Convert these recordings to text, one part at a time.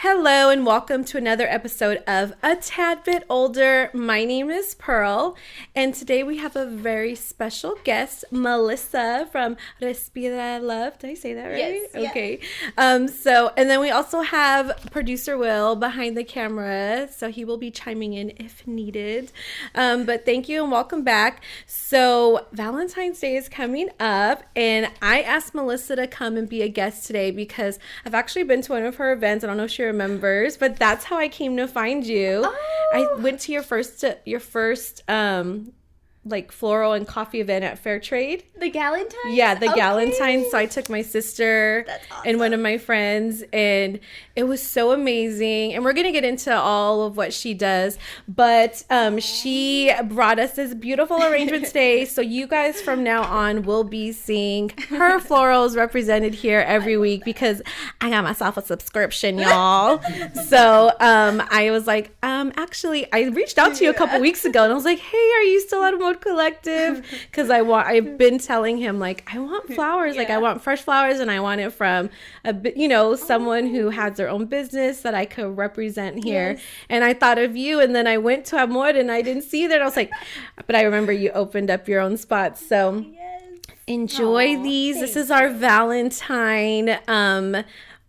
Hello and welcome to another episode of A Tad Bit Older. My name is Pearl and today we have a very special guest, Mellissa from Respira Love. Did I say that right? Yes. Okay. And then we also have producer Will behind the camera, so he will be chiming in if needed. But thank you and welcome back. So Valentine's Day is coming up and I asked Mellissa to come and be a guest today because I've actually been to one of her events. I don't know if she remembers, but that's how I came to find you. I went to your first like floral and coffee event at Fair Trade. The Galentine's? Yeah, the Galentine's. So I took my sister and one of my friends, and it was so amazing. And we're going to get into all of what she does, but she brought us this beautiful arrangement today. So you guys from now on will be seeing her florals represented here every week because I got myself a subscription, y'all. So I was like, actually, I reached out to you a couple weeks ago and I was like, hey, are you still at Mode Collective? Because I've been telling him, like, I want flowers, like I want fresh flowers, and I want it from someone who has their own business that I could represent here. Yes. And I thought of you, and then I went to Amor and I didn't see you there. I was like, but I remember you opened up your own spot. So enjoy these. This is our Valentine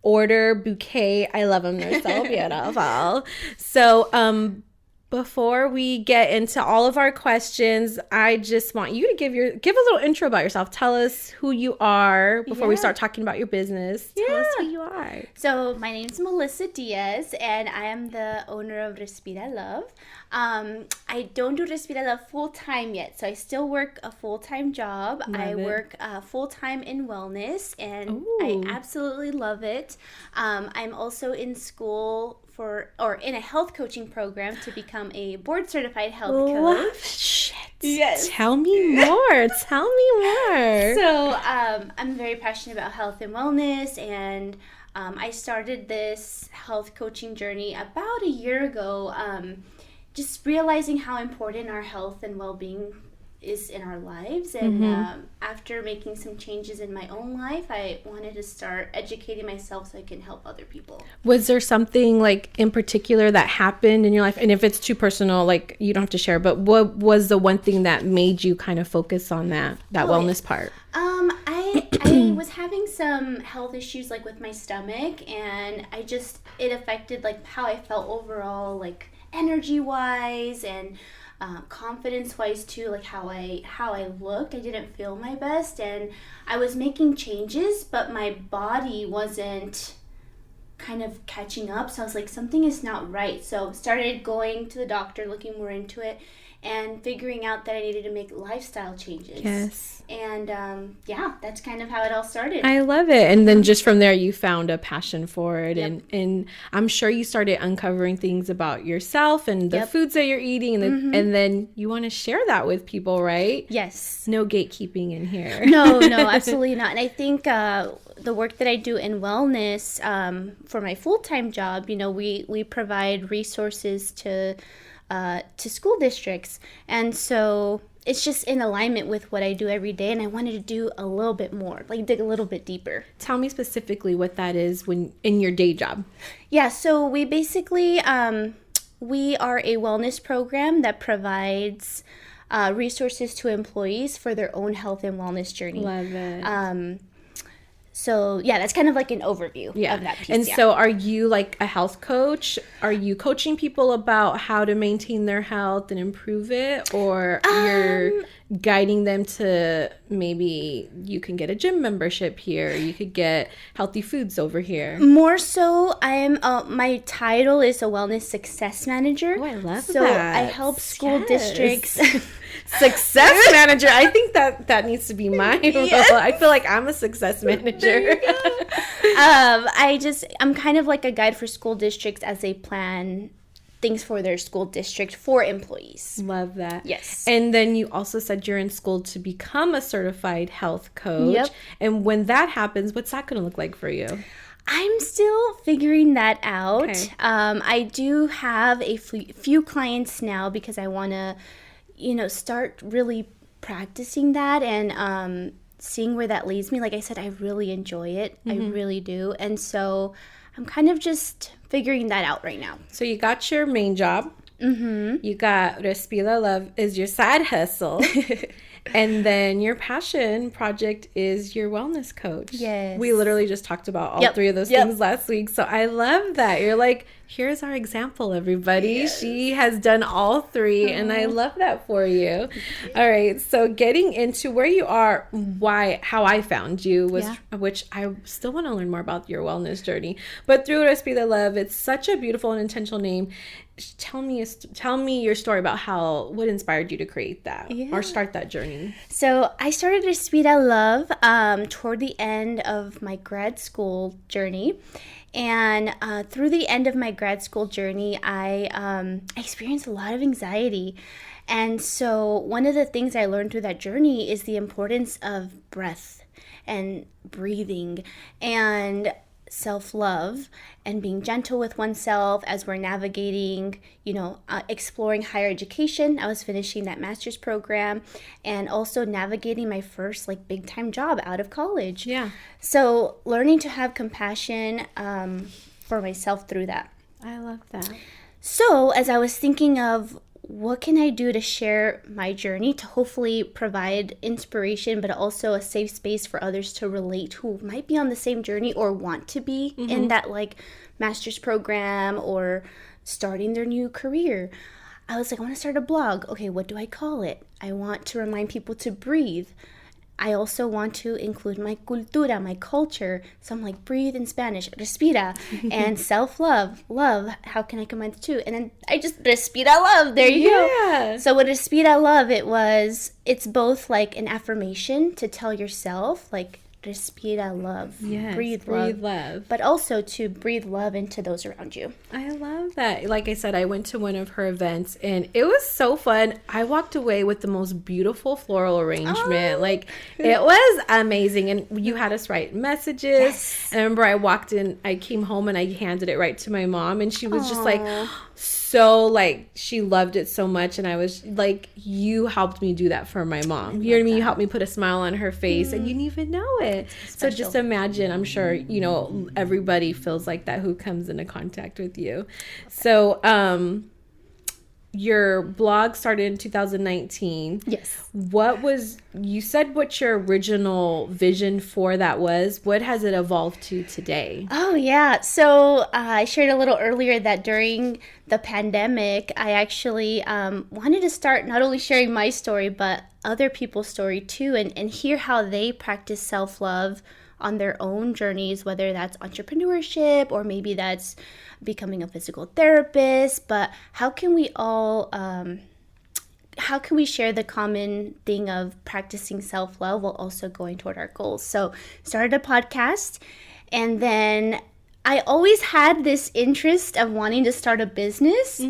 order bouquet. I love them. They're so beautiful. So before we get into all of our questions, I just want you to give a little intro about yourself. Tell us who you are before we start talking about your business. Tell us who you are. So my name is Mellissa Diaz, and I am the owner of Respira Love. I don't do Respira Love full-time yet, so I still work a full-time job. I work full-time in wellness, and I absolutely love it. I'm also in school in a health coaching program to become a board certified health coach. Shit. Yes. Tell me more. Tell me more. So I'm very passionate about health and wellness, and I started this health coaching journey about a year ago, just realizing how important our health and well-being is in our lives. And after making some changes in my own life, I wanted to start educating myself so I can help other people. Was there something like in particular that happened in your life? And if it's too personal, like you don't have to share, but what was the one thing that made you kind of focus on that wellness part? I was having some health issues like with my stomach, and it affected like how I felt overall, like energy wise and confidence wise too, like how I looked. I didn't feel my best, and I was making changes, but my body wasn't kind of catching up. So I was like, something is not right. So started going to the doctor, looking more into it, and figuring out that I needed to make lifestyle changes. Yes. And that's kind of how it all started. I love it. And then just from there, you found a passion for it. Yep. And I'm sure you started uncovering things about yourself and the foods that you're eating. And then you want to share that with people, right? Yes. No gatekeeping in here. No, absolutely not. And I think the work that I do in wellness for my full-time job, we provide resources to school districts, and so it's just in alignment with what I do every day, and I wanted to do a little bit more, like dig a little bit deeper. Tell me specifically what that is when in your day job. Yeah, so we basically we are a wellness program that provides resources to employees for their own health and wellness journey. Love it. So, that's kind of like an overview of that piece. And so are you like a health coach? Are you coaching people about how to maintain their health and improve it? Or you're guiding them to maybe you can get a gym membership here. You could get healthy foods over here. More so, I am my title is a wellness success manager. Oh, I love that. So I help school districts. Success manager. I think that needs to be my role. I feel like I'm a success manager. I'm kind of like a guide for school districts as they plan things for their school district for employees. Love that. Yes. And then you also said you're in school to become a certified health coach. Yep. And when that happens, what's that going to look like for you? I'm still figuring that out. Okay. I do have a few clients now because I want to start really practicing that and seeing where that leads me. Like I said, I really enjoy it. I really do. And so I'm kind of just figuring that out right now. So you got your main job. Mm-hmm. You got Respira Love is your side hustle. And then your passion project is your wellness coach. Yes. We literally just talked about all three of those things last week. So I love that. You're like, here's our example, everybody. Yes. She has done all three, and I love that for you. All right. So getting into where you are, how I found you was, which I still want to learn more about your wellness journey. But through Respira Love, it's such a beautiful and intentional name. Tell me your story about what inspired you to create that or start that journey. So I started Respira Love toward the end of my grad school journey. And through the end of my grad school journey, I experienced a lot of anxiety. And so one of the things I learned through that journey is the importance of breath and breathing and self-love and being gentle with oneself as we're navigating, exploring higher education. I was finishing that master's program and also navigating my first big time job out of college. Yeah. So learning to have compassion for myself through that. I love that. So as I was thinking of what can I do to share my journey to hopefully provide inspiration, but also a safe space for others to relate who might be on the same journey or want to be in that master's program or starting their new career. I was like, I want to start a blog. Okay, what do I call it? I want to remind people to breathe. I also want to include my cultura, my culture. So I'm like, breathe in Spanish, respira, and self-love, love. How can I combine the two? And then I just, Respira Love, there you go. So with Respira Love, it's both an affirmation to tell yourself, Respira Love. Yes, breathe love. But also to breathe love into those around you. I love that. Like I said, I went to one of her events and it was so fun. I walked away with the most beautiful floral arrangement. It was amazing. And you had us write messages. Yes. And I remember I came home and I handed it right to my mom and she was just she loved it so much. And I was like, you helped me do that for my mom. You know what I mean? You helped me put a smile on her face and you didn't even know it. So just imagine, I'm sure, everybody feels like that who comes into contact with you. Okay. So, your blog started in 2019. Yes. You said what your original vision for that was. What has it evolved to today? Oh, yeah. So I shared a little earlier that during the pandemic, I actually wanted to start not only sharing my story, but other people's story too, and hear how they practice self-love on their own journeys, whether that's entrepreneurship or maybe that's becoming a physical therapist. But how can we all share the common thing of practicing self-love while also going toward our goals? So started a podcast, and then I always had this interest of wanting to start a business,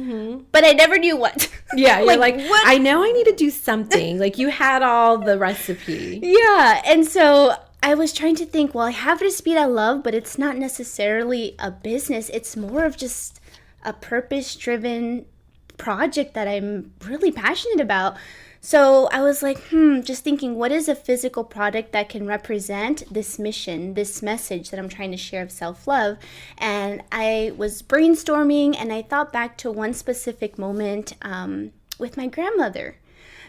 but I never knew what. Yeah, you're what? I know I need to do something. You had all the recipe. Yeah, and so I was trying to think, well, I have Respira Love, but it's not necessarily a business. It's more of just a purpose-driven project that I'm really passionate about. So I was like, just thinking, what is a physical product that can represent this mission, this message that I'm trying to share of self-love? And I was brainstorming, and I thought back to one specific moment with my grandmother.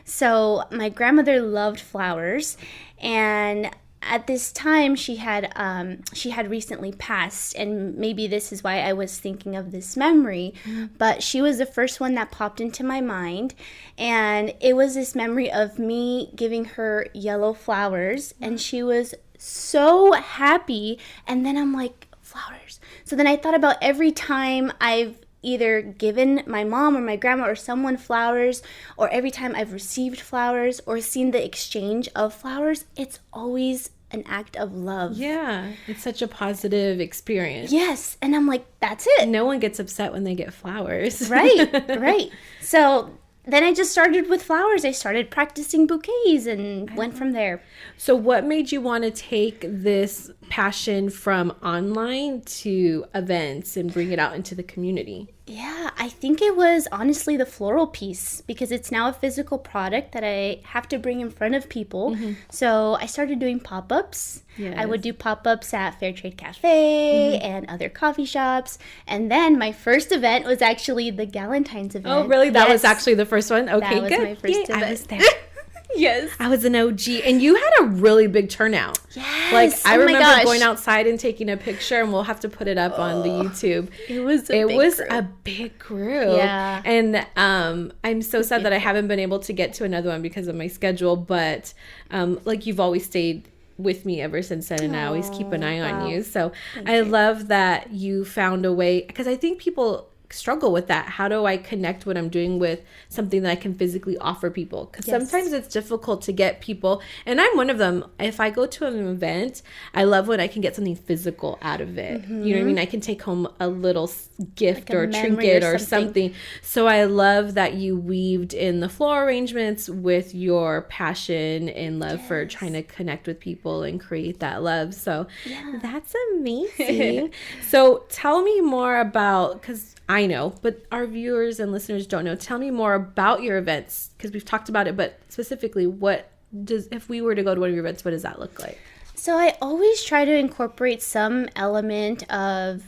So my grandmother loved flowers, and at this time, she had recently passed, and maybe this is why I was thinking of this memory, but she was the first one that popped into my mind, and it was this memory of me giving her yellow flowers, and she was so happy, and then I'm like, flowers. So then I thought about every time I've either given my mom or my grandma or someone flowers, or every time I've received flowers or seen the exchange of flowers, it's always an act of love. Yeah, it's such a positive experience. Yes, and I'm like, that's it. No one gets upset when they get flowers. Right. So then I just started with flowers. I started practicing bouquets and went from there. So what made you want to take this passion from online to events and bring it out into the community? Yeah, I think it was honestly the floral piece because it's now a physical product that I have to bring in front of people. So I started doing pop-ups. Yes. I would do pop-ups at Fairtrade Cafe and other coffee shops. And then my first event was actually the Galentine's event. Oh, really? That was actually the first one? Okay, that was good. my first event. I was there. Yes. I was an OG, and you had a really big turnout. Yes. Like, I my remember gosh. going outside and taking a picture, and we'll have to put it up on the YouTube. It was a big group. Yeah. And I'm so sad that I haven't been able to get to another one because of my schedule, but like, you've always stayed with me ever since then, and I always keep an eye on you. So I love that you found a way, because I think people struggle with that. How do I connect what I'm doing with something that I can physically offer people? Because sometimes it's difficult to get people, and I'm one of them. If I go to an event, I love when I can get something physical out of it. You know what I mean? I can take home a little gift Like a or memory trinket or or something. So I love that you weaved in the floral arrangements with your passion and love for trying to connect with people and create that love. So that's amazing. So tell me more about, because I know, but our viewers and listeners don't know. Tell me more about your events, because we've talked about it, but specifically, if we were to go to one of your events, what does that look like? So I always try to incorporate some element of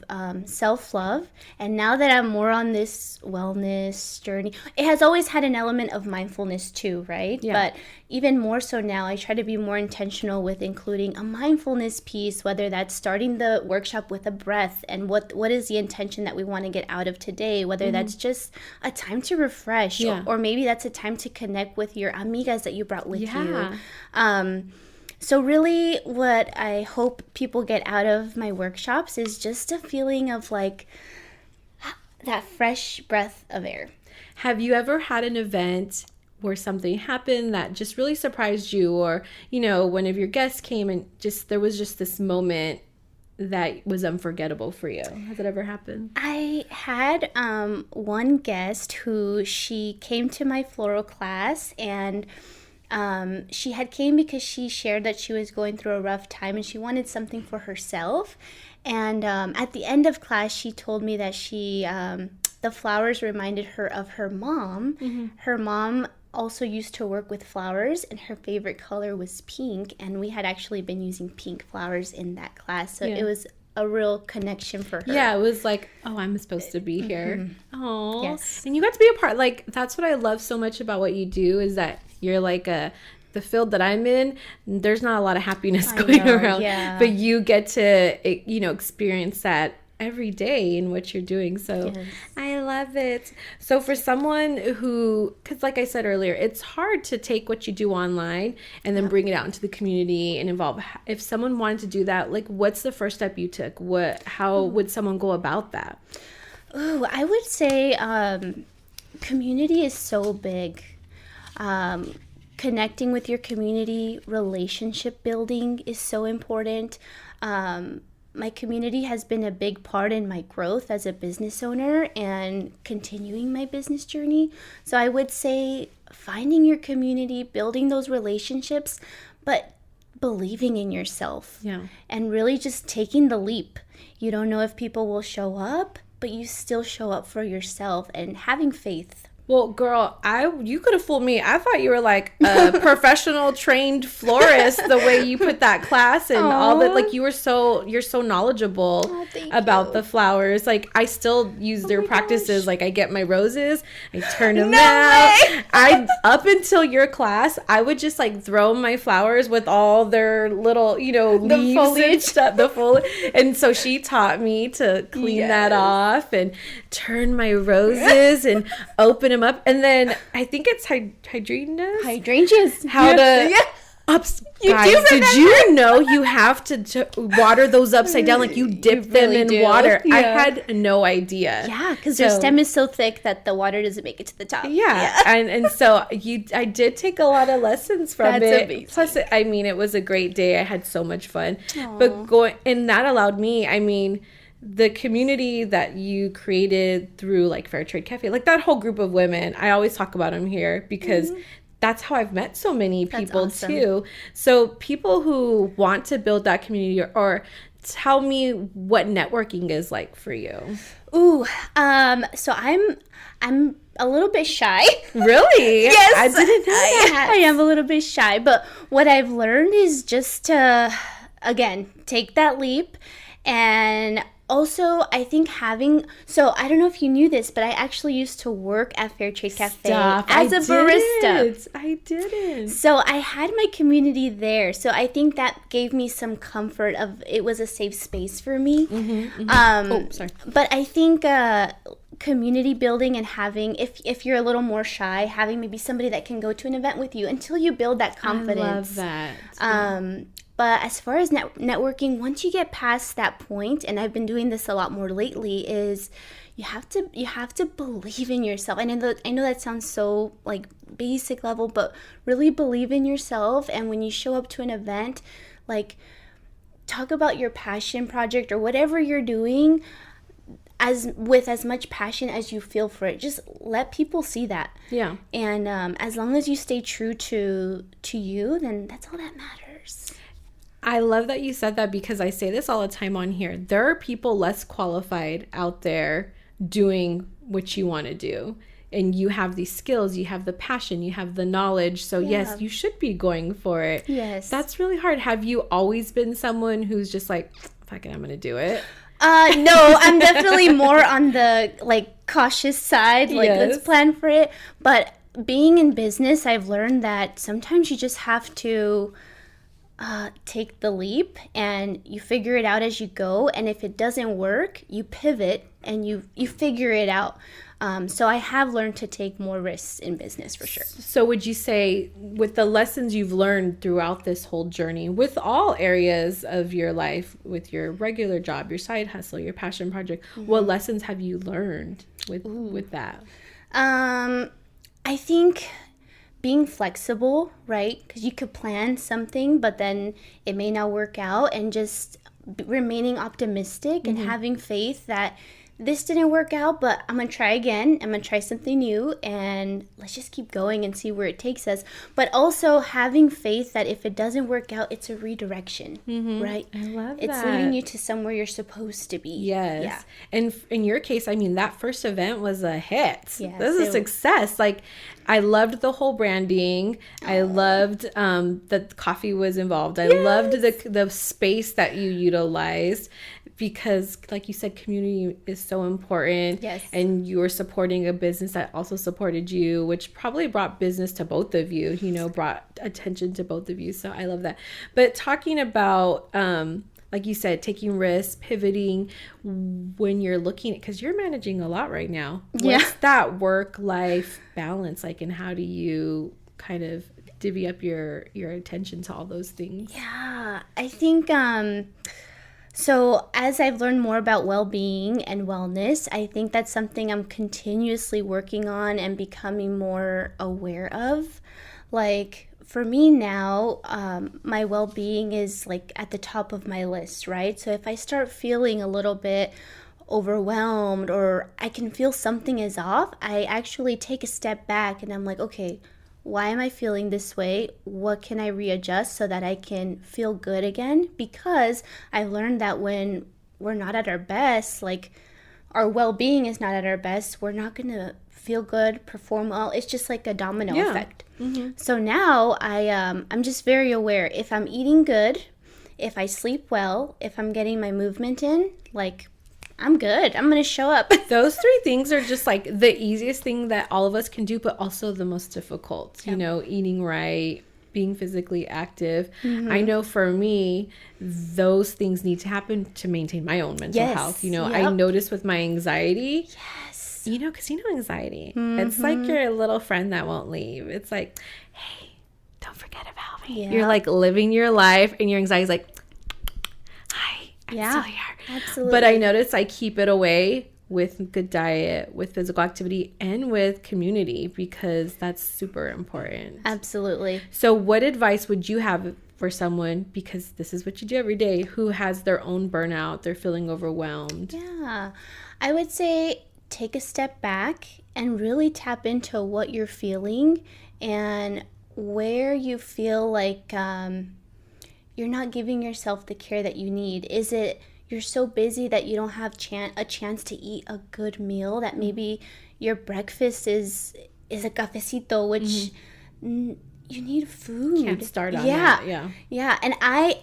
self-love. And now that I'm more on this wellness journey, it has always had an element of mindfulness too, right? Yeah. But even more so now, I try to be more intentional with including a mindfulness piece, whether that's starting the workshop with a breath and what is the intention that we want to get out of today, whether that's just a time to refresh or maybe that's a time to connect with your amigas that you brought with you. So really what I hope people get out of my workshops is just a feeling of like that fresh breath of air. Have you ever had an event where something happened that just really surprised you, or, you know, one of your guests came and there was just this moment that was unforgettable for you? Has it ever happened? I had one guest who she came to my floral class, and she had came because she shared that she was going through a rough time and she wanted something for herself. And at the end of class, she told me that the flowers reminded her of her mom. Her mom also used to work with flowers, and her favorite color was pink. And we had actually been using pink flowers in that class. So it was a real connection for her. Yeah, it was like, oh, I'm supposed to be here. Oh, yes. And you got to be a part. Like, that's what I love so much about what you do, is that you're like the field that I'm in, there's not a lot of happiness going around. Yeah. But you get to, you know, experience that every day in what you're doing. So I love it. So for someone who, because like I said earlier, it's hard to take what you do online and then bring it out into the community and involve. If someone wanted to do that, like, what's the first step you took? How would someone go about that? Ooh, I would say community is so big. Connecting with your community, relationship building is so important. My community has been a big part in my growth as a business owner and continuing my business journey. So I would say finding your community, building those relationships, but believing in yourself and really just taking the leap. You don't know if people will show up, but you still show up for yourself and having faith. Well, girl, you could have fooled me. I thought you were like a professional trained florist, the way you put that class and all that. Like, you're so knowledgeable about the flowers. Like, I still use their practices. Gosh. Like, I get my roses, I turn them out. Up until your class, I would just like throw my flowers with all their little, you know, leaves and stuff, the foliage. And so she taught me to clean that off and turn my roses and open them up. And then I think it's hydrangeas. How to guys, did you know you have to water those upside down? Like, you dip them in water. I had no idea. Yeah, because their stem is so thick that the water doesn't make it to the top. And so I did take a lot of lessons from it. Amazing. Plus, I mean, it was a great day. I had so much fun. But that allowed me, I mean, the community that you created through like Fairtrade Cafe, like that whole group of women, I always talk about them here because that's how I've met so many people too. So people who want to build that community or tell me what networking is like for you. Ooh, so I'm a little bit shy. Really? Yes, I didn't know that. I am a little bit shy, but what I've learned is just to, again, take that leap. And also, I think so I don't know if you knew this, but I actually used to work at Fair Trade Cafe as a barista. I didn't. So I had my community there. So I think that gave me some comfort of it was a safe space for me. Sorry. But I think community building and having, if you're a little more shy, having maybe somebody that can go to an event with you until you build that confidence. I love that. But as far as networking, once you get past that point, and I've been doing this a lot more lately, is you have to believe in yourself. And I know that sounds so like basic level, but really believe in yourself. And when you show up to an event, like talk about your passion project or whatever you're doing with as much passion as you feel for it. Just let people see that. Yeah. And as long as you stay true to you, then that's all that matters. I love that you said that, because I say this all the time on here. There are people less qualified out there doing what you want to do. And you have these skills, you have the passion, you have the knowledge. So yes, you should be going for it. Yes. That's really hard. Have you always been someone who's just like, fuck it, I'm going to do it? No, I'm definitely more on the like cautious side. Like, let's plan for it. But being in business, I've learned that sometimes you just have to take the leap, and you figure it out as you go. And if it doesn't work, you pivot and you figure it out. So I have learned to take more risks in business for sure. So would you say, with the lessons you've learned throughout this whole journey, with all areas of your life, with your regular job, your side hustle, your passion project, what lessons have you learned with that? I think being flexible, right? Because you could plan something, but then it may not work out, and just remaining optimistic and having faith that this didn't work out, but I'm going to try again. I'm going to try something new, and let's just keep going and see where it takes us. But also having faith that if it doesn't work out, it's a redirection, right? I love that. It's leading you to somewhere you're supposed to be. Yes. Yeah. And in your case, I mean, that first event was a hit. Yes, this is a success. Like, I loved the whole branding. I loved that the coffee was involved. I loved the space that you utilized, because like you said, community is so important. Yes. And you were supporting a business that also supported you, which probably brought business to both of you, brought attention to both of you. So I love that. But talking about, like you said, taking risks, pivoting when you're looking at, because you're managing a lot right now. What's that work-life balance like, and how do you kind of divvy up your attention to all those things? Yeah, I think so as I've learned more about well-being and wellness, I think that's something I'm continuously working on and becoming more aware of. Like, for me now, my well-being is like at the top of my list, right? So if I start feeling a little bit overwhelmed, or I can feel something is off, I actually take a step back and I'm like, okay, why am I feeling this way? What can I readjust so that I can feel good again? Because I've learned that when we're not at our best, like our well-being is not at our best, we're not going to feel good, perform well. It's just like a domino effect. So now I'm just very aware. If I'm eating good, if I sleep well, if I'm getting my movement in, like, I'm good. I'm going to show up. Those three things are just like the easiest thing that all of us can do, but also the most difficult. Eating right, being physically active. I know for me, those things need to happen to maintain my own mental health. I notice with my anxiety. Yes. Because anxiety, it's like your little friend that won't leave. It's like, hey, don't forget about me. You're like living your life, and your anxiety is like, hi, I'm still here. Absolutely. But I notice I keep it away with good diet, with physical activity, and with community, because that's super important. Absolutely. So what advice would you have for someone, because this is what you do every day, who has their own burnout, they're feeling overwhelmed? Yeah. I would say take a step back and really tap into what you're feeling and where you feel like you're not giving yourself the care that you need? Is it you're so busy that you don't have a chance to eat a good meal, that maybe your breakfast is a cafecito, which you need food. Can't start on that. Yeah. And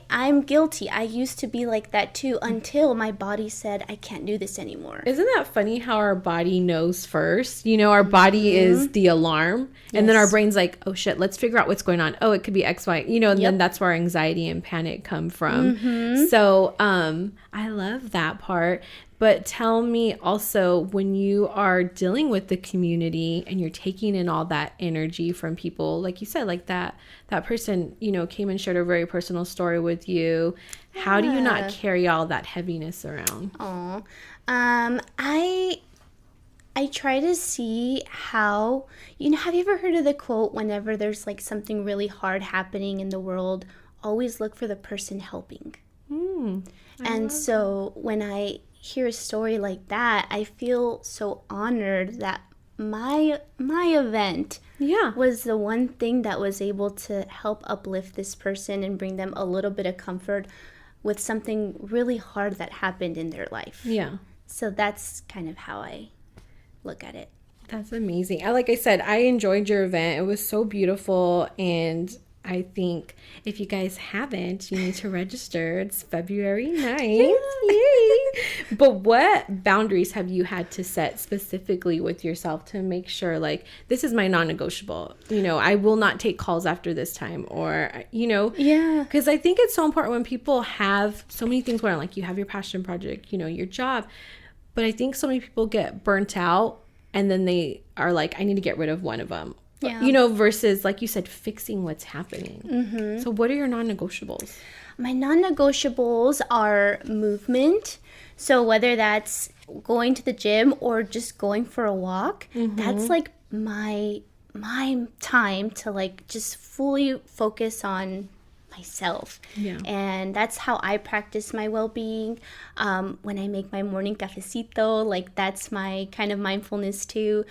I'm guilty. I used to be like that too, until my body said I can't do this anymore. Isn't that funny how our body knows first? You know, our body is the alarm, and then our brain's like, oh shit, let's figure out what's going on. Oh, it could be X, Y, you know, and then that's where anxiety and panic come from. So I love that part. But tell me also, when you are dealing with the community and you're taking in all that energy from people, like you said, like that person, you know, came and shared a very personal story with you. How do you not carry all that heaviness around? Oh, I try to see how, you know, have you ever heard of the quote, whenever there's like something really hard happening in the world, always look for the person helping. And so when I hear a story like that, I feel so honored that my event was the one thing that was able to help uplift this person and bring them a little bit of comfort with something really hard that happened in their life. Yeah. So that's kind of how I look at it. That's amazing. Like I said, I enjoyed your event. It was so beautiful, and I think if you guys haven't, you need to register. It's February 9th. Yay! But what boundaries have you had to set specifically with yourself to make sure, like, this is my non-negotiable? You know, I will not take calls after this time, or, you know. Yeah. Because I think it's so important when people have so many things going on, like you have your passion project, you know, your job. But I think so many people get burnt out, and then they are like, I need to get rid of one of them. Yeah. You know, versus, like you said, fixing what's happening. So what are your non-negotiables? My non-negotiables are movement. So whether that's going to the gym or just going for a walk, that's like my time to like just fully focus on myself. Yeah. And that's how I practice my well-being. When I make my morning cafecito, like that's my kind of mindfulness too.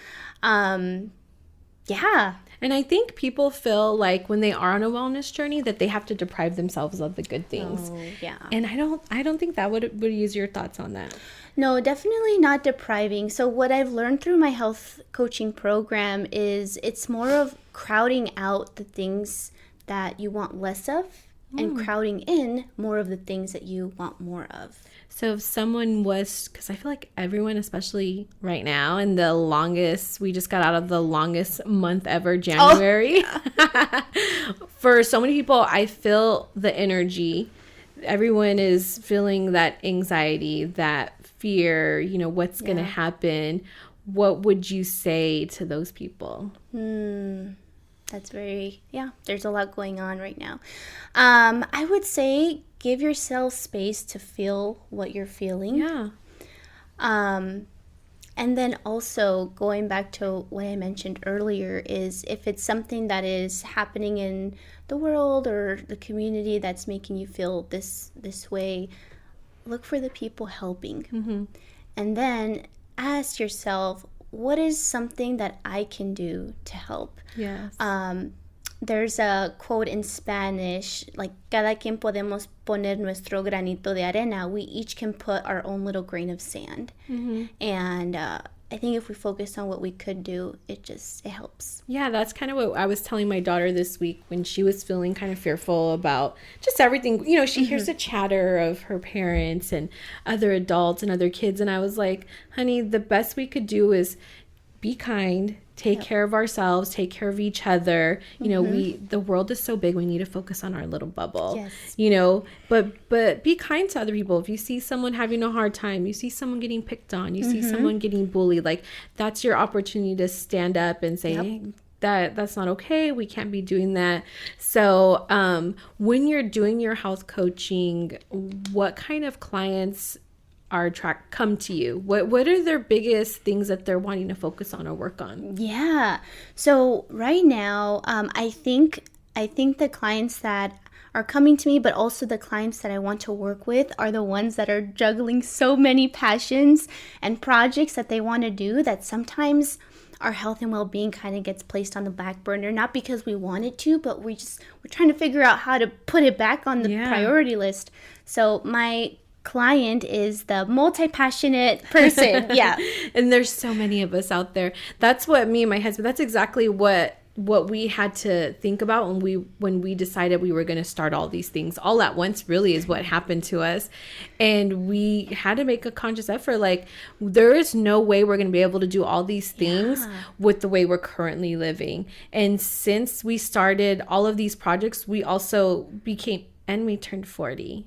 Yeah. And I think people feel like when they are on a wellness journey that they have to deprive themselves of the good things. Oh, yeah. And I don't think that would use your thoughts on that. No, definitely not depriving. So what I've learned through my health coaching program is it's more of crowding out the things that you want less of and crowding in more of the things that you want more of. So if someone was, because I feel like everyone, especially right now, and we just got out of the longest month ever, January. Oh. For so many people, I feel the energy. Everyone is feeling that anxiety, that fear, you know, what's going to happen. What would you say to those people? That's there's a lot going on right now. I would say give yourself space to feel what you're feeling. Yeah. And then also going back to what I mentioned earlier is if it's something that is happening in the world or the community that's making you feel this way, look for the people helping. And then ask yourself, what is something that I can do to help? Yes. There's a quote in Spanish, like, cada quien podemos poner nuestro granito de arena. We each can put our own little grain of sand. And I think if we focus on what we could do, it helps. Yeah, that's kind of what I was telling my daughter this week when she was feeling kind of fearful about just everything. You know, she hears the chatter of her parents and other adults and other kids. And I was like, honey, the best we could do is be kind, take care of ourselves, take care of each other. You know, the world is so big, we need to focus on our little bubble. Yes. You know, but be kind to other people. If you see someone having a hard time, you see someone getting picked on, you see someone getting bullied, like that's your opportunity to stand up and say, hey, that's not okay. We can't be doing that. So when you're doing your health coaching, what kind of clients come to you? What are their biggest things that they're wanting to focus on or work on? Yeah. So right now, I think the clients that are coming to me, but also the clients that I want to work with are the ones that are juggling so many passions and projects that they want to do that sometimes our health and well-being kind of gets placed on the back burner, not because we want it to, but we're trying to figure out how to put it back on the priority list. So my client is the multi-passionate person. Yeah. And there's so many of us out there. That's what me and my husband, that's exactly what we had to think about when we decided we were going to start all these things all at once, really, is what happened to us. And we had to make a conscious effort. Like, there is no way we're going to be able to do all these things with the way we're currently living. And since we started all of these projects, we also we turned 40.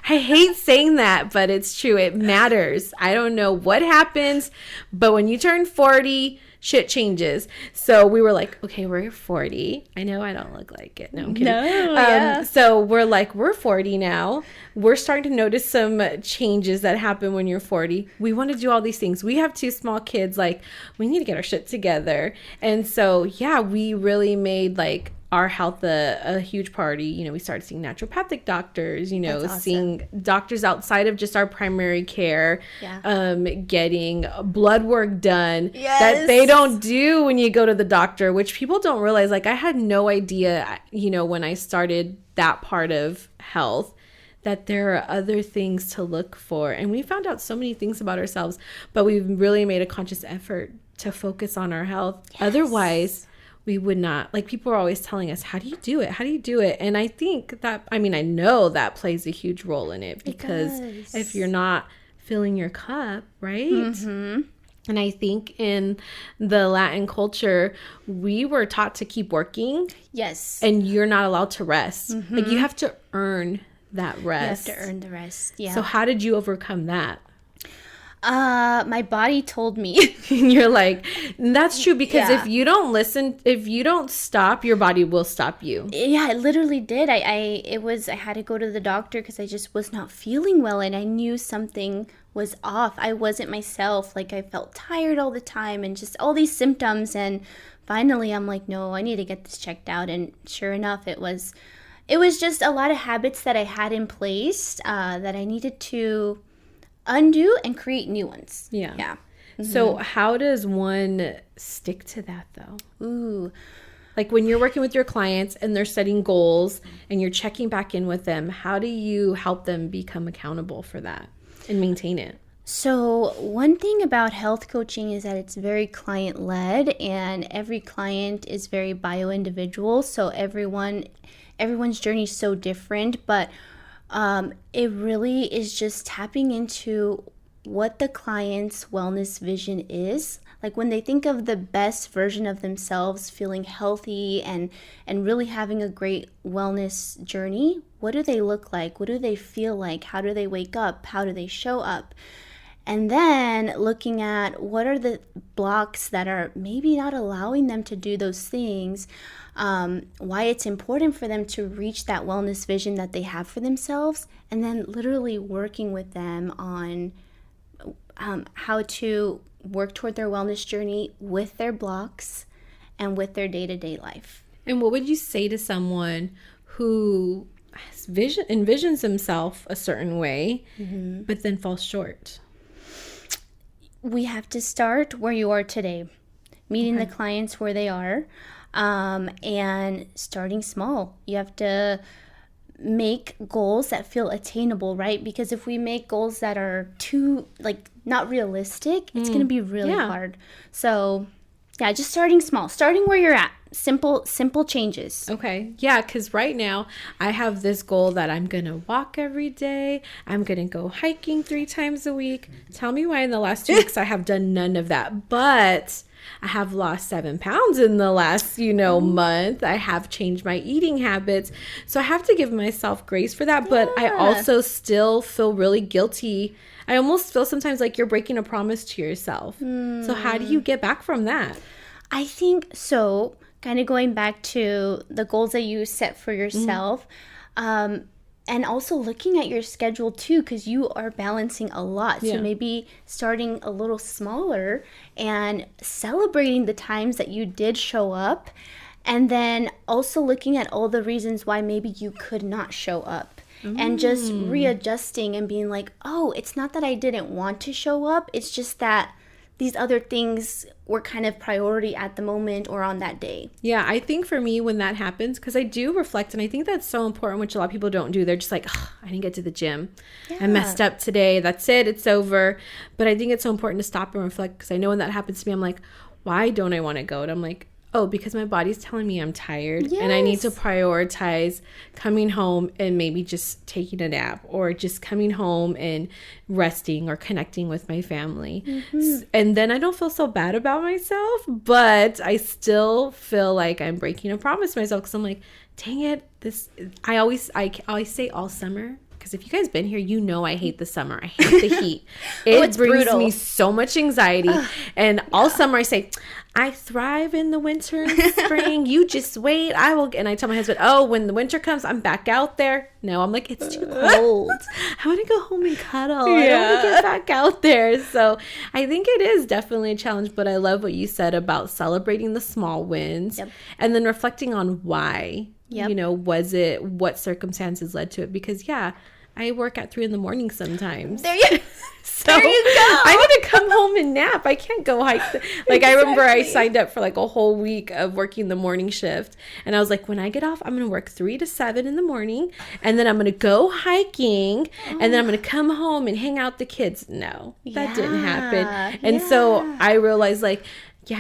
I hate saying that, but it's true. It matters. I don't know what happens, but when you turn 40, shit changes. So we were like, okay, we're 40. I know I don't look like it. No, I'm kidding. No, So we're 40 now. We're starting to notice some changes that happen when you're 40. We want to do all these things. We have 2 small kids. Like, we need to get our shit together. And so, yeah, we really made our health a huge priority. You know, we started seeing naturopathic doctors, seeing doctors outside of just our primary care, getting blood work done that they don't do when you go to the doctor, which people don't realize. Like, I had no idea, when I started that part of health, that there are other things to look for. And we found out so many things about ourselves, but we've really made a conscious effort to focus on our health. Otherwise, we would not. Like, people are always telling us, how do you do it? How do you do it? And I think that, I know that plays a huge role in it, because if you're not filling your cup, right? Mm-hmm. And I think in the Latin culture, we were taught to keep working. Yes. And you're not allowed to rest. Mm-hmm. Like, you have to earn that rest. You have to earn the rest. Yeah. So how did you overcome that? My body told me. You're like, that's true, because if you don't listen, if you don't stop, your body will stop you. Yeah, it literally did. I had to go to the doctor because I just was not feeling well, and I knew something was off. I wasn't myself. Like, I felt tired all the time and just all these symptoms. And finally I'm like, no, I need to get this checked out. And sure enough, it was just a lot of habits that I had in place that I needed to undo and create new ones. Yeah. Mm-hmm. So how does one stick to that, though? Ooh. Like, when you're working with your clients and they're setting goals and you're checking back in with them, how do you help them become accountable for that and maintain it? So one thing about health coaching is that it's very client-led, and every client is very bio-individual. So everyone's journey is so different, but it really is just tapping into what the client's wellness vision is. Like, when they think of the best version of themselves, feeling healthy and really having a great wellness journey, what do they look like? What do they feel like? How do they wake up? How do they show up? And then looking at what are the blocks that are maybe not allowing them to do those things, why it's important for them to reach that wellness vision that they have for themselves, and then literally working with them on how to work toward their wellness journey with their blocks and with their day-to-day life. And what would you say to someone who envisions himself a certain way, but then falls short? We have to start where you are today, meeting the clients where they are, and starting small. You have to make goals that feel attainable, right? Because if we make goals that are too, not realistic, it's going to be really hard. So, yeah, just starting small, starting where you're at. Simple changes. Okay. Yeah, because right now I have this goal that I'm going to walk every day. I'm going to go hiking 3 times a week. Tell me why in the last 2 weeks I have done none of that. But I have lost 7 pounds in the last, month. I have changed my eating habits. So I have to give myself grace for that. But I also still feel really guilty. I almost feel sometimes like you're breaking a promise to yourself. So how do you get back from that? I think so. Kind of going back to the goals that you set for yourself, and also looking at your schedule too, because you are balancing a lot. So maybe starting a little smaller and celebrating the times that you did show up, and then also looking at all the reasons why maybe you could not show up. And just readjusting and being like, oh, it's not that I didn't want to show up. It's just that these other things were kind of priority at the moment or on that day. Yeah, I think for me when that happens, because I do reflect, and I think that's so important, which a lot of people don't do. They're just like, oh, I didn't get to the gym. Yeah. I messed up today. That's it. It's over. But I think it's so important to stop and reflect, because I know when that happens to me, I'm like, why don't I want to go? And I'm like, oh, because my body's telling me I'm tired. Yes. And I need to prioritize coming home and maybe just taking a nap, or just coming home and resting or connecting with my family. Mm-hmm. And then I don't feel so bad about myself, but I still feel like I'm breaking a promise to myself, because I'm like, dang it, I always say all summer, because if you guys been here, you know I hate the summer. I hate the heat. It brings brutal. Me so much anxiety. And all summer I say, I thrive in the winter and spring. You just wait. And I tell my husband, oh, when the winter comes, I'm back out there. No, I'm like, it's too cold. I want to go home and cuddle. Yeah. I don't want to get back out there. So I think it is definitely a challenge, but I love what you said about celebrating the small wins. Yep. And then reflecting on why. Yep. You know, what circumstances led to it? Because, I work at 3 a.m. sometimes. There you go. I need to come home and nap. I can't go hike. Exactly. I remember I signed up for a whole week of working the morning shift. And I was like, when I get off, I'm going to work 3 to 7 in the morning. And then I'm going to go hiking. And then I'm going to come home and hang out with the kids. No, that didn't happen. And so I realized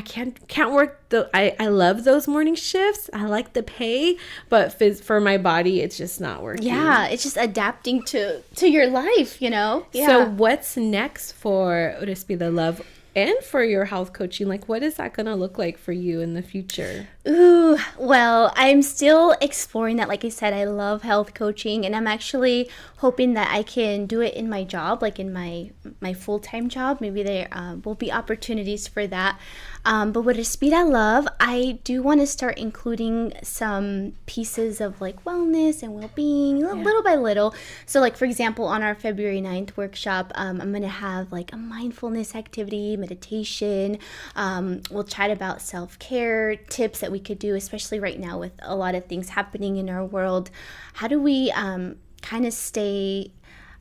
can't work. I love those morning shifts. I like the pay, but for my body, it's just not working. Yeah, it's just adapting to your life, Yeah. So what's next for Respira Love and for your health coaching? What is that going to look like for you in the future? Ooh, well, I'm still exploring that. Like I said, I love health coaching, and I'm actually hoping that I can do it in my job, in my full-time job. Maybe there will be opportunities for that. But with Respira Love, I do want to start including some pieces of wellness and well-being little by little. So for example, on our February 9th workshop, I'm going to have a mindfulness activity, meditation. We'll chat about self-care tips that we could do, especially right now with a lot of things happening in our world. How do we kind of stay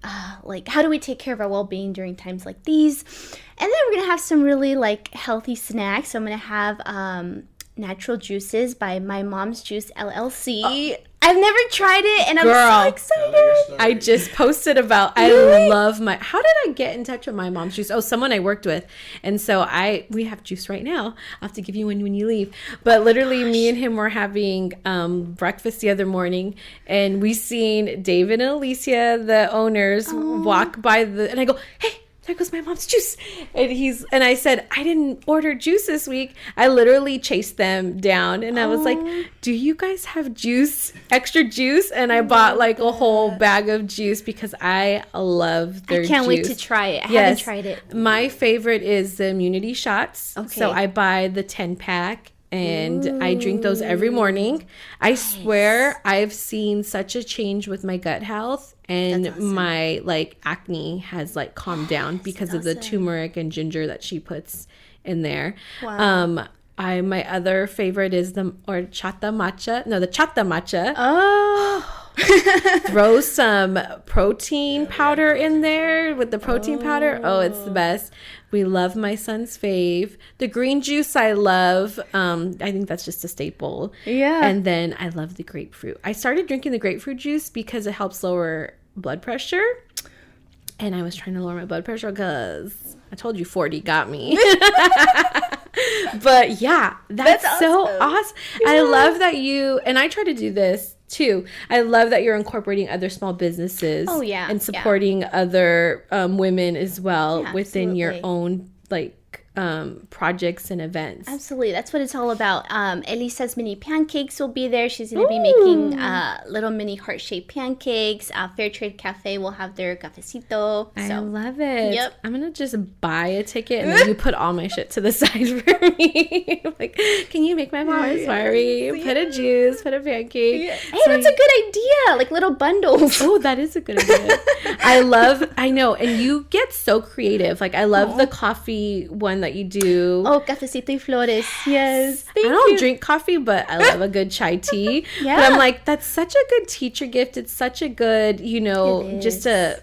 how do we take care of our well-being during times like these? And then we're going to have some really healthy snacks. So I'm going to have natural juices by My Mom's Juice LLC. I've never tried it, and I'm so excited. I just posted about, I love how did I get in touch with My Mom's Juice? Oh, someone I worked with. And so we have juice right now. I'll have to give you one when you leave. But literally me and him were having breakfast the other morning, and we seen David and Alicia, the owners, walk by and I go, hey, there goes My Mom's Juice. And I said, I didn't order juice this week. I literally chased them down, and I was like, do you guys have juice, extra juice? And I bought a whole bag of juice because I love their juice. I can't wait to try it. I haven't tried it. My favorite is the immunity shots. Okay. So I buy the 10-pack. And I drink those every morning. I swear I've seen such a change with my gut health, and my acne has calmed down because of the turmeric and ginger that she puts in there. Wow. My other favorite is the chata matcha. Oh. Throw some protein powder in there with the protein powder. Oh, it's the best. We love my son's fave. The green juice I love. I think that's just a staple. Yeah. And then I love the grapefruit. I started drinking the grapefruit juice because it helps lower blood pressure. And I was trying to lower my blood pressure because I told you 40 got me. But that's awesome. So awesome. Yeah. I love that and I try to do this too. I love that you're incorporating other small businesses. Oh, yeah. And supporting other women as well within your own projects and events. Absolutely. That's what it's all about. Elisa's mini pancakes will be there. She's going to be making little mini heart-shaped pancakes. Fair Trade Cafe will have their cafecito. I love it. Yep. I'm going to just buy a ticket and then you put all my shit to the side for me. Can you make my mom inspiring? Put a juice, put a pancake. Yeah. Hey, that's a good idea. Little bundles. Oh, that is a good idea. I know. And you get so creative. I love the coffee one that you do. Oh, cafecito y flores. Yes. I don't drink coffee, but I love a good chai tea. Yeah. But I'm that's such a good teacher gift. It's such a good, just a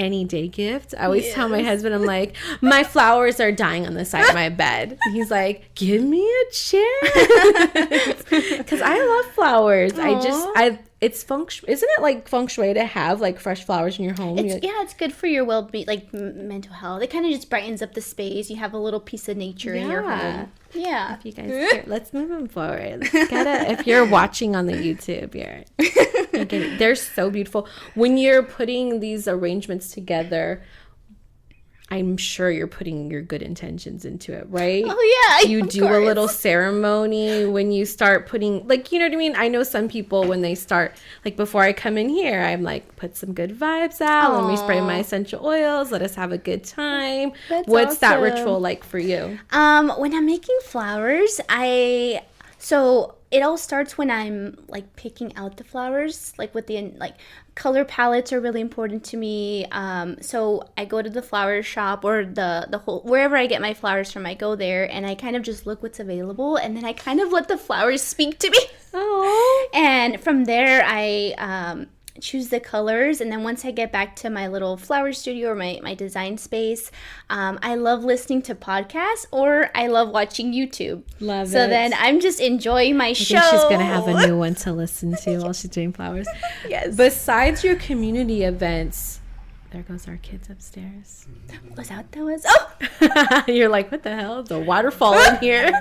any day gift. I always tell my husband, I'm like, my flowers are dying on the side of my bed. He's like, give me a chance. Because I love flowers. Aww. It's isn't it like feng shui to have like fresh flowers in your home? It's good for your well-being, like mental health. It kind of just brightens up the space. You have a little piece of nature in your home. Yeah. If you guys care, let's move them forward. If you're watching on the YouTube, they're so beautiful. When you're putting these arrangements together, I'm sure you're putting your good intentions into it, right? Oh, yeah. You do a little ceremony when you start putting, like, you know what I mean? I know some people, when they start, like, before I come in here, I'm like, put some good vibes out. Let me spray my essential oils. Let us have a good time. What's that ritual like for you? When I'm making flowers, so it all starts when I'm like picking out the flowers, like with the color palettes are really important to me. So I go to the flower shop or the whole, wherever I get my flowers from, I go there and I kind of just look what's available, and then I kind of let the flowers speak to me. Oh. And from there I choose the colors, and then once I get back to my little flower studio or my design space, I love listening to podcasts, or I love watching YouTube. Love it. So then I'm just enjoying my show. I think she's gonna have a new one to listen to while she's doing flowers. Yes. Besides your community events, there goes our kids upstairs. Was that what that was? Oh! You're like, what the hell? The waterfall in here.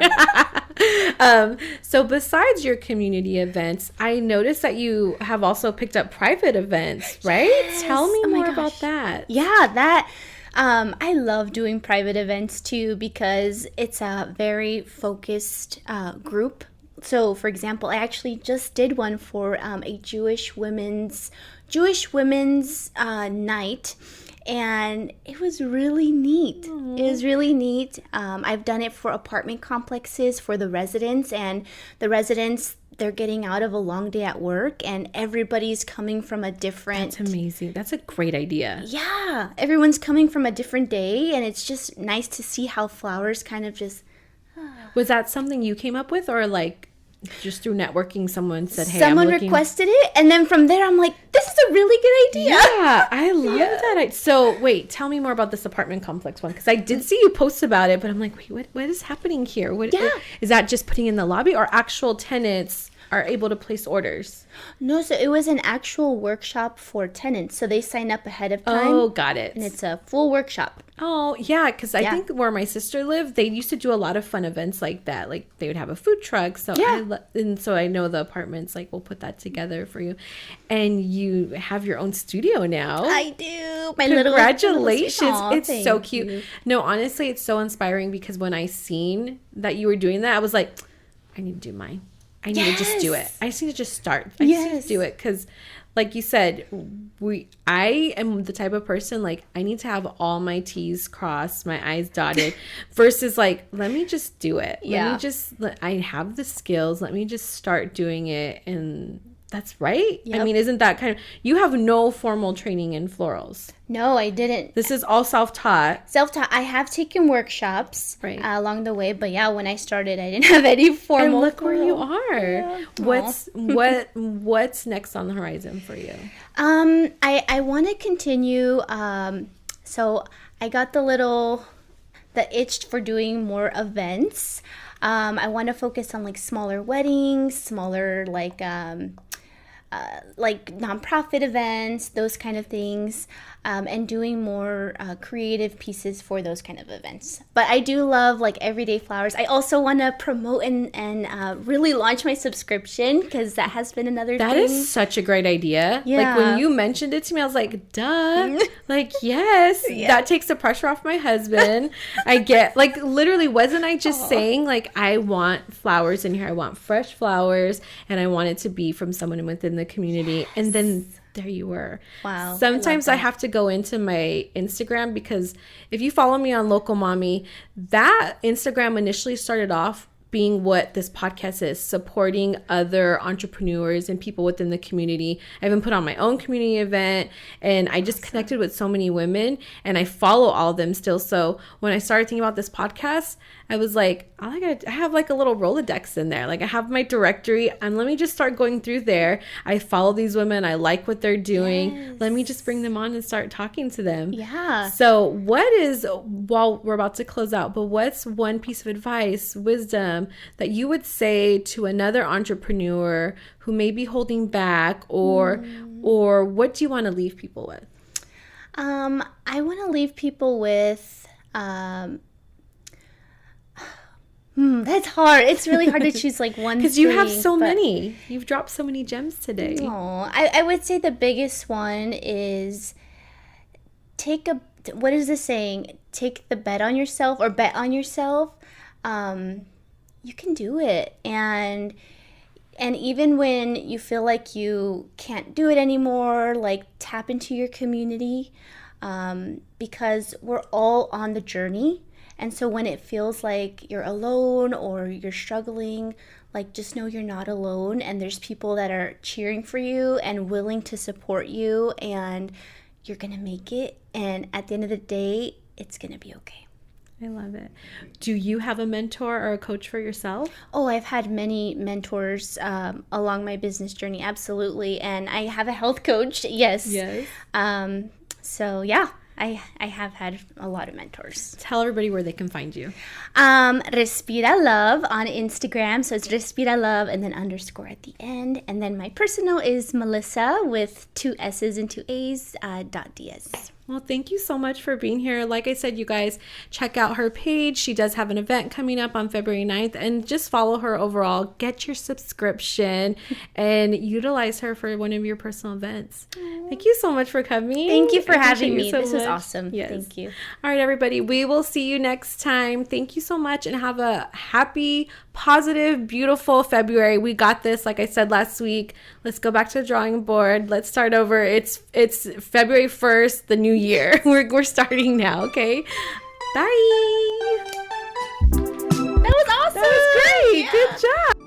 So besides your community events, I noticed that you have also picked up private events, right? Yes. Tell me more about that. Yeah, I love doing private events too, because it's a very focused group. So, for example, I actually just did one for a Jewish women's night, and it was really neat. Aww. It was really neat. I've done it for apartment complexes for the residents, and the residents, they're getting out of a long day at work, and everybody's coming from a different... That's amazing. That's a great idea. Yeah. Everyone's coming from a different day, and it's just nice to see how flowers kind of just... Was that something you came up with, or like just through networking someone said, hey, someone requested it, and then from there I'm like, this is a really good idea. Yeah, I love that. So wait, tell me more about this apartment complex one, because I did see you post about it, but I'm like, wait, what is happening here? Is that just putting in the lobby, or actual tenants are able to place orders? No, so it was an actual workshop for tenants. So they sign up ahead of time. Oh, got it. And it's a full workshop. Oh, yeah, because I think where my sister lived, they used to do a lot of fun events like that. Like they would have a food truck. So so I know the apartments like will put that together for you. And you have your own studio now. I do. Congratulations. It's so cute. You. No, honestly, it's so inspiring, because when I seen that you were doing that, I was like, I need to do mine. I need to just do it. I just need to just start. I just need to do it, because like you said, I am the type of person, like, I need to have all my T's crossed, my I's dotted, versus like, let me just do it. Yeah. I have the skills. Let me just start doing it. And that's right. Yep. I mean, isn't that kind of, you have no formal training in florals? No, I didn't. This is all self-taught. I have taken workshops along the way, but yeah, when I started, I didn't have any formal. And look where you are. Yeah. What's next on the horizon for you? I want to continue. So I got the itch for doing more events. I want to focus on like smaller weddings, smaller like nonprofit events, those kind of things, and doing more creative pieces for those kind of events. But I do love like everyday flowers. I also want to promote and really launch my subscription, because that has been another thing. That is such a great idea. Yeah. Like when you mentioned it to me, I was like, duh. Like, yes, that takes the pressure off my husband. I get, like, literally, wasn't I just saying, like, I want flowers in here. I want fresh flowers, and I want it to be from someone within the community. Yes. And then there you were. Wow. Sometimes I have to go into my Instagram, because if you follow me on Local Mommy, that Instagram initially started off being what this podcast is, supporting other entrepreneurs and people within the community. I even put on my own community event, and I just connected with so many women, and I follow all of them still. So when I started thinking about this podcast, I was like, I have like a little Rolodex in there. Like I have my directory, and let me just start going through there. I follow these women. I like what they're doing. Yes. Let me just bring them on and start talking to them. Yeah. So while we're about to close out, but what's one piece of advice, wisdom that you would say to another entrepreneur who may be holding back, or what do you want to leave people with? I want to leave people with, that's hard. It's really hard to choose like one thing. Because you have so many. You've dropped so many gems today. No, I would say the biggest one is what is the saying? Take the bet on yourself, or bet on yourself. You can do it. And even when you feel like you can't do it anymore, like tap into your community, because we're all on the journey. And so when it feels like you're alone or you're struggling, like just know you're not alone, and there's people that are cheering for you and willing to support you, and you're going to make it. And at the end of the day, it's going to be okay. I love it. Do you have a mentor or a coach for yourself? Oh, I've had many mentors along my business journey. Absolutely. And I have a health coach. Yes. Yes. So yeah, I have had a lot of mentors. Tell everybody where they can find you. Respira Love on Instagram. So it's Respira Love and then _ at the end. And then my personal is Mellissa with 2 S's and 2 A's .ds. Well, thank you so much for being here. Like I said, you guys, check out her page. She does have an event coming up on February 9th, and just follow her overall. Get your subscription and utilize her for one of your personal events. Thank you so much for coming. Thank you for having me. This was awesome. Yes. Thank you. All right, everybody. We will see you next time. Thank you so much, and have a happy, positive, beautiful February. We got this, like I said last week. Let's go back to the drawing board. Let's start over. It's February 1st, the new year. We're starting now, okay? Bye. That was awesome. That was great. Yeah. Good job.